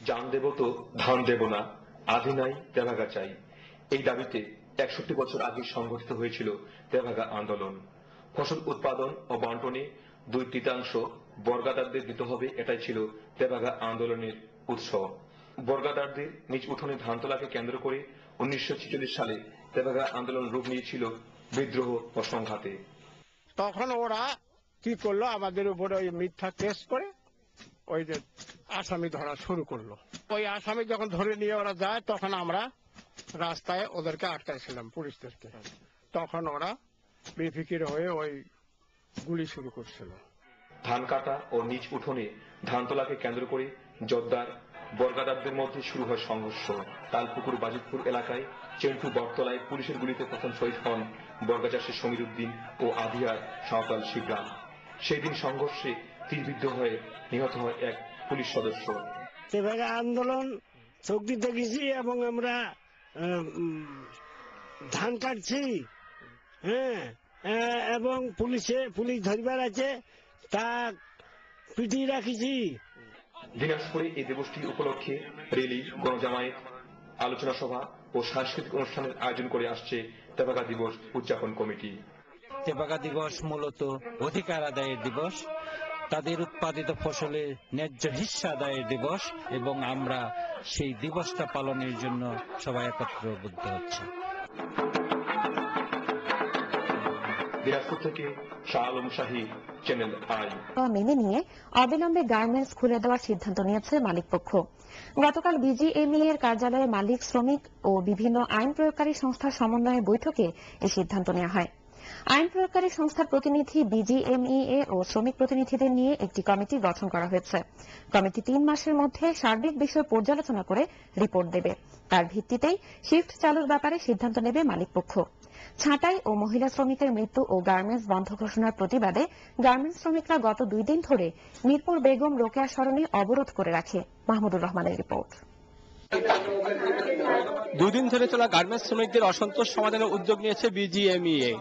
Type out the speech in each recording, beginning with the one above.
জান দেব তো ধান দেব না, আধি নাই তেভাগা চাই। এই দাবিতে ৬১ বছর আগে সংগঠিত হয়েছিল তেভাগা আন্দোলন। ফসল উৎপাদন ও বন্টনে ২/৩ বর্গাদারদের দিতে হবে, এটাই ছিল তেভাগা আন্দোলনের উৎস। বর্গাদারদের নিজ উঠোনে ধান তোলাকে কেন্দ্র করে ১৯৪৬ সালে তেভাগা আন্দোলন রূপ নিয়েছিল বিদ্রোহ ও সংঘাতে। তখন ওরা কি করলো, আমাদের উপরে ওই মিথ্যা কেস করে ওই যে আসামি ধরা শুরু করলো। ওই আসামি যখন ধরে নিয়ে ওরা যায়, তখন আমরা রাস্তায় ওদেরকে আটকাইছিলাম, পুলিশদেরকে। তখন ওরা বেফিকির হয়ে ওই গুলি শুরু করছিল। ধান কাটা ও নিজ উঠোনে ধান তোলাকে কেন্দ্র করে জোরদার বর্গাদারদের মধ্যে শুরু হয় সংঘর্ষ। তালপুকুর বাজিতপুর এলাকায় চেন্টু বটতলায় পুলিশের গুলিতে প্রথম শহীদ হন বর্গাচাষী সমীর উদ্দিন ও আধিয়ার সাঁওতাল শিবরাম। সেই দিন সংঘর্ষে তীরবিদ্ধ হয়ে নিহত হয় এক পুলিশ সদস্য। তেভাগা আন্দোলন চোখ দিতে গেছি এবং আমরা ধান কাটছি, হ্যাঁ, এবং পুলিশ ধরবার আছে, তা পিটিয়ে রাখিছি। দিনাজপুরে এই দিবসটি উপলক্ষে রেলি, গণজামায়াত, আলোচনা সভা ও সাংস্কৃতিক অনুষ্ঠানের আয়োজন করে আসছে তেভাগা দিবস উদযাপন কমিটি। তেভাগা দিবস মূলত অধিকার আদায়ের দিবস, তাদের উৎপাদিত ফসলের ন্যায্য হিস্সা আদায়ের দিবস, এবং আমরা সেই দিবসটা পালনের জন্য সবাই একত্রবদ্ধ হচ্ছে। দিনাজপুর থেকে শাহ আলম শাহী, চ্যানেল আই। মেনে নিয়ে অবিলম্বে গার্মেন্টস খুলে দেওয়ার সিদ্ধান্ত নিয়েছে মালিকপক্ষ। গতকাল বিজিএমইএ এর কার্যালয়ে মালিক, শ্রমিক ও বিভিন্ন আইন প্রয়োগকারী সংস্থার সমন্বয়ে বৈঠকে এই সিদ্ধান্ত নেওয়া হয়। আইন প্রয়োগকারী সংস্থার প্রতিনিধি, বিজিএমইএ ও শ্রমিক প্রতিনিধিদের নিয়ে একটি কমিটি গঠন করা হয়েছে। কমিটি ৩ মাসের মধ্যে সার্বিক বিষয় পর্যালোচনা করে রিপোর্ট দেবে। তার ভিত্তিতেই শিফট চালুর ব্যাপারে সিদ্ধান্ত নেবে মালিকপক্ষ। ছাঁটাই ও মহিলা শ্রমিকের মৃত্যু ও গার্মেন্টস বন্ধ ঘোষণার প্রতিবাদে গার্মেন্টস শ্রমিকরা গত ২ দিন ধরে মিরপুর বেগম রোকেয়া সরণি অবরোধ করে রাখে। মাহমুদুর রহমানের রিপোর্ট। ২ দিন ধরে চলা গার্মেন্টস শ্রমিকদের অসন্তোষ সমাধানের উদ্যোগ নিয়েছে বিজিএমইএ।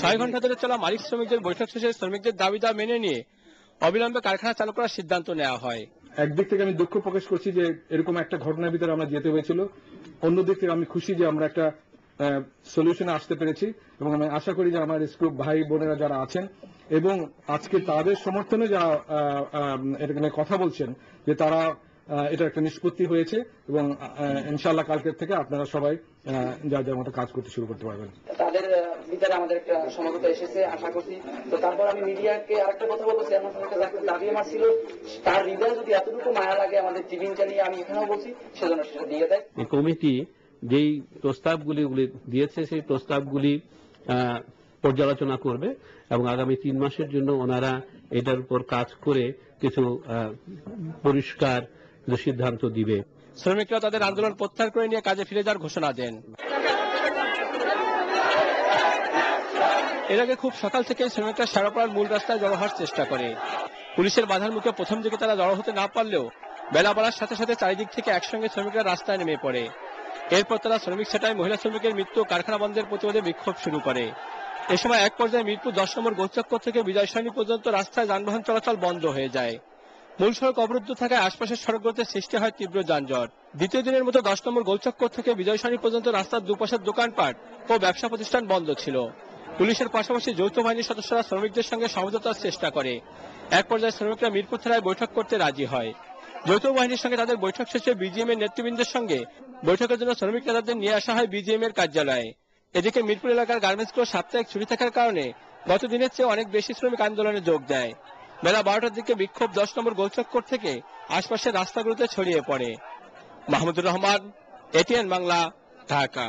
৬ ঘন্টা ধরে চলা মালিক শ্রমিকদের বৈঠক শেষে শ্রমিকদের দাবিদার মেনে নিয়ে অবিলম্বে কারখানা চালু করার সিদ্ধান্ত নেওয়া হয়। একদিক থেকে আমি দুঃখ প্রকাশ করছি যে এরকম একটা ঘটনার ভিতরে আমরা যেতে হয়েছিল, অন্যদিক থেকে আমি খুশি যে আমরা একটা সলিউশনে আসতে পেরেছি, এবং আমি আশা করি যে আমার স্কুল ভাই বোনেরা যারা আছেন এবং আজকে তাদের সমর্থনে যারা এখানে কথা বলছেন, যে তারা এটা একটা নিষ্পত্তি হয়েছে, এবং ইনশাআল্লাহ কালকের থেকে আপনারা সবাই যার যার মতো কাজ করতে শুরু করতে পারবেন। তাদের ভিতরে আমাদের একটা সমঝোতা এসেছে, আশা করছি। তো তারপর আমি মিডিয়াকে আরেকটা কথা বলবো, চেয়ারম্যান সাহেবের দাবি আমার ছিল, তার হৃদয়ে যদি এতটুকু মায়া লাগে আমাদের জীবনটা নিয়ে, আমি এখানেও বলছি, সেজন্য সেটা দিয়ে দেয়। এই কমিটি যেই প্রস্তাবগুলি দিয়েছে সেই প্রস্তাবগুলি পর্যালোচনা করবে এবং আগামী ৩ মাসের জন্য ওনারা এটার উপর কাজ করে কিছু পরিষ্কার সিদ্ধান্ত দিবে। শ্রমিকরা তাদের আন্দোলন প্রত্যাহার করে নিয়ে কাজে ফিরে যাওয়ার ঘোষণা দেন। এর আগে খুব সকাল থেকে শ্রমিকরা শেরপাড়ার মূল রাস্তায় জড়ো হওয়ার চেষ্টা করে। পুলিশের বাধার মুখে প্রথম দিকে তারা জড়ো হতে না পারলেও বেলা বাড়ার সাথে সাথে চারিদিক থেকে একসঙ্গে শ্রমিকরা রাস্তায় নেমে পড়ে। এরপর তারা শ্রমিক ছাঁটাই, মহিলা শ্রমিকের মৃত্যু, কারখানা বন্ধের প্রতিবাদে বিক্ষোভ শুরু করে। এ সময় এক পর্যায়ে মিরপুর ১০ নম্বর গোলচক্কর থেকে বিজয় সরণি পর্যন্ত রাস্তায় যানবাহন চলাচল বন্ধ হয়ে যায়। মূল সড়ক অবরুদ্ধ থাকায় আশপাশের সড়কগুলোতে সৃষ্টি হয় তীব্র যানজট। দ্বিতীয় দিনের মতো ১০ নম্বর গোলচক্কর থেকে বিজয় সরণি পর্যন্ত রাস্তার দুপাশের দোকানপাট ও ব্যবসা প্রতিষ্ঠান বন্ধ ছিল। পুলিশের পাশাপাশি যৌথ বাহিনীর সদস্যরা শ্রমিকদের সঙ্গে সমঝোতার চেষ্টা করে। এক পর্যায়ে শ্রমিকরা মিরপুর থানায় বৈঠক করতে রাজি হয়। যৌথ বাহিনীর সঙ্গে তাদের বৈঠক শেষে বিজিএম এর নেতৃবৃন্দের সঙ্গে বৈঠকের জন্য শ্রমিক নেতাদের নিয়ে আসা হয় বিজিএম এর কার্যালয়ে। এদিকে মিরপুর এলাকার গার্মেন্টসগুলো সাপ্তাহিক ছুটি থাকার কারণে গত দিনের চেয়ে অনেক বেশি শ্রমিক আন্দোলনে যোগ দেয়। বেলা ১২টার দিকে বিক্ষোভ ১০ নম্বর গোলচক্কর থেকে আশপাশের রাস্তাগুলোতে ছড়িয়ে পড়ে। মাহমুদুর রহমান, এটিএন বাংলা, ঢাকা।